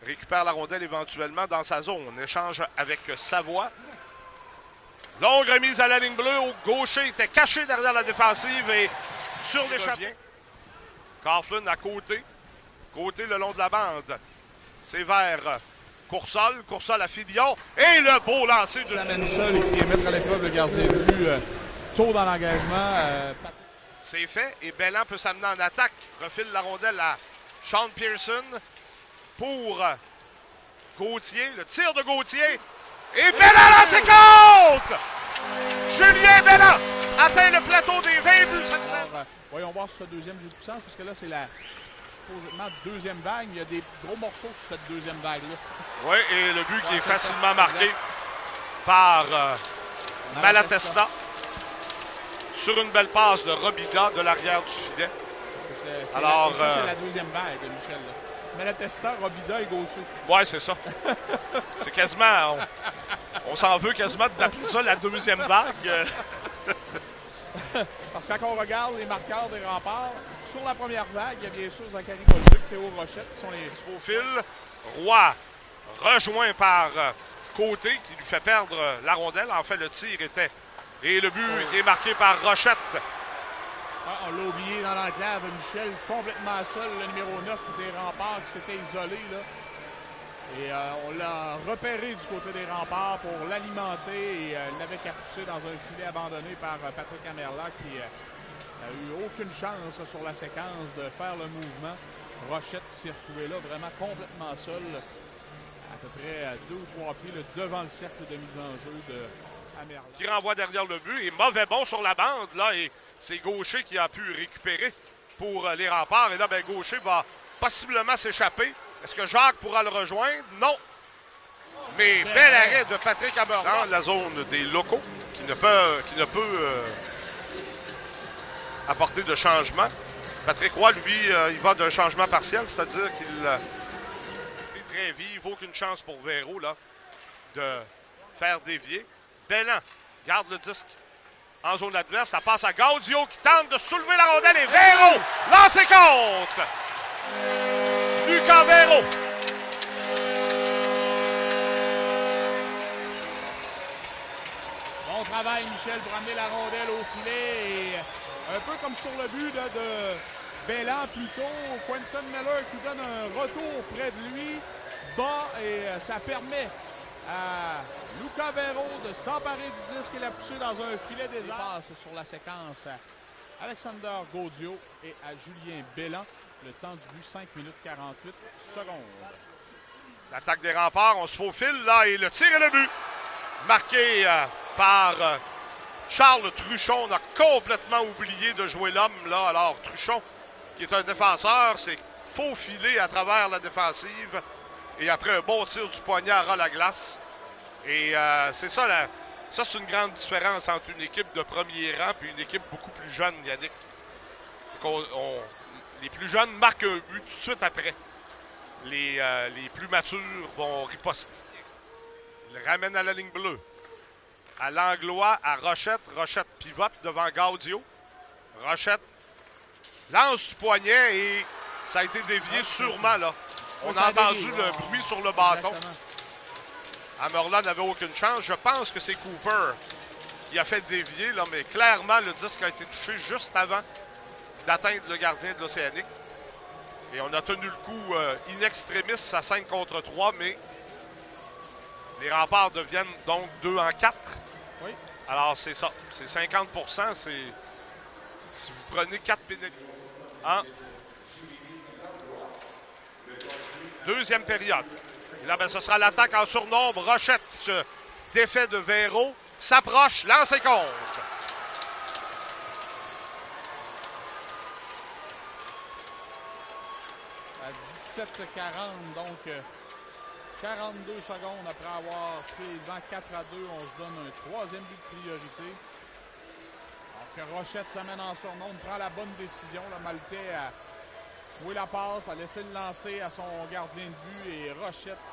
récupère la rondelle éventuellement dans sa zone. Échange avec Savoie. Longue remise à la ligne bleue. Au gaucher était caché derrière la défensive et sur l'échappée. Coughlin à côté. Côté le long de la bande. C'est vers Coursol. Coursol à Filion. Et le beau lancer de... Ça amène seul et qui est mettre à l'épreuve le gardien de but tôt dans l'engagement. C'est fait. Et Belland peut s'amener en attaque. Refile la rondelle à Sean Pearson pour Gauthier. Le tir de Gauthier. Et Belland lancé contre! Julien Belland atteint le plateau des 20 buts cette saison. Voyons voir sur ce deuxième jeu de puissance, parce que là, c'est la supposément deuxième vague. Il y a des gros morceaux sur cette deuxième vague-là. Oui, et le but qui est facilement marqué par Malatesta sur une belle passe de Robida de l'arrière du filet. Alors, c'est la deuxième vague, Michel. Là. Malatesta, Robida et gaucher. Oui, c'est ça. C'est quasiment... On s'en veut quasiment d'appeler ça la deuxième vague. Parce que quand on regarde les marqueurs des remparts, sur la première vague, il y a bien sûr Zachary Bolduc, Théo Rochette qui sont les... Au fil, Roy rejoint par Côté qui lui fait perdre la rondelle. En fait, le tir était... Et le but est marqué par Rochette. Ah, on l'a oublié dans l'enclave, Michel, complètement seul, le numéro 9 des remparts qui s'était isolé, là. Et on l'a repéré du côté des remparts pour l'alimenter et l'avait capucé dans un filet abandonné par Patrick Amerla qui n'a eu aucune chance sur la séquence de faire le mouvement. Rochette qui s'est retrouvé là vraiment complètement seul, à peu près à 2 ou 3 pieds devant le cercle de mise en jeu de Amerla. Qui renvoie derrière le but et mauvais bond sur la bande là et c'est Gaucher qui a pu récupérer pour les remparts. Et là, ben, Gaucher va possiblement s'échapper. Est-ce que Jacques pourra le rejoindre? Non. Mais bel arrêt de Patrick Amerla. Dans la zone des locaux qui ne peut apporter de changement. Patrick Roy, lui, il va d'un changement partiel, c'est-à-dire qu'il est très vive. Aucune chance pour Véro là, de faire dévier. Belland garde le disque en zone adverse. Ça passe à Gaudio qui tente de soulever la rondelle et Véro lancé contre! Lucas Véro. Bon travail, Michel, pour amener la rondelle au filet. Et un peu comme sur le but là, de Belland plutôt. Quentin Miller qui donne un retour près de lui. Bas et ça permet à Lucas Véro de s'emparer du disque et la pousser dans un filet des airs. Passe sur la séquence à Alexander Gaudio et à Julien Belland. Le temps du but, 5 minutes 48 secondes. L'attaque des remparts, on se faufile là et le tir et le but. Marqué par Charles Truchon. On a complètement oublié de jouer l'homme là. Alors Truchon, qui est un défenseur, s'est faufilé à travers la défensive. Et après un bon tir du poignard à la glace. Et c'est ça, ça c'est une grande différence entre une équipe de premier rang et une équipe beaucoup plus jeune, Yannick. C'est les plus jeunes marquent un but tout de suite après. Les plus matures vont riposter. Ils le ramènent à la ligne bleue. À Langlois, à Rochette. Rochette pivote devant Gaudio. Rochette lance du poignet et ça a été dévié sûrement là. On a entendu le bruit sur le bâton. Amerla n'avait aucune chance. Je pense que c'est Cooper qui a fait dévier, là, mais clairement, le disque a été touché juste avant d'atteindre le gardien de l'Océanique. Et on a tenu le coup in extremis à 5 contre 3, mais les remparts deviennent donc 2 en 4. Oui. Alors, c'est ça. C'est 50%. C'est si vous prenez 4 pénalités. Hein? Deuxième période. Et là, ben, ce sera l'attaque en surnombre. Rochette qui se défait de Véro. S'approche, lance et compte. À 17h40, donc 42 secondes après avoir pris devant 4-2, on se donne un troisième but de priorité. Alors que Rochette s'amène en surnombre, prend la bonne décision. Le Maltais a joué la passe, a laissé le lancer à son gardien de but et Rochette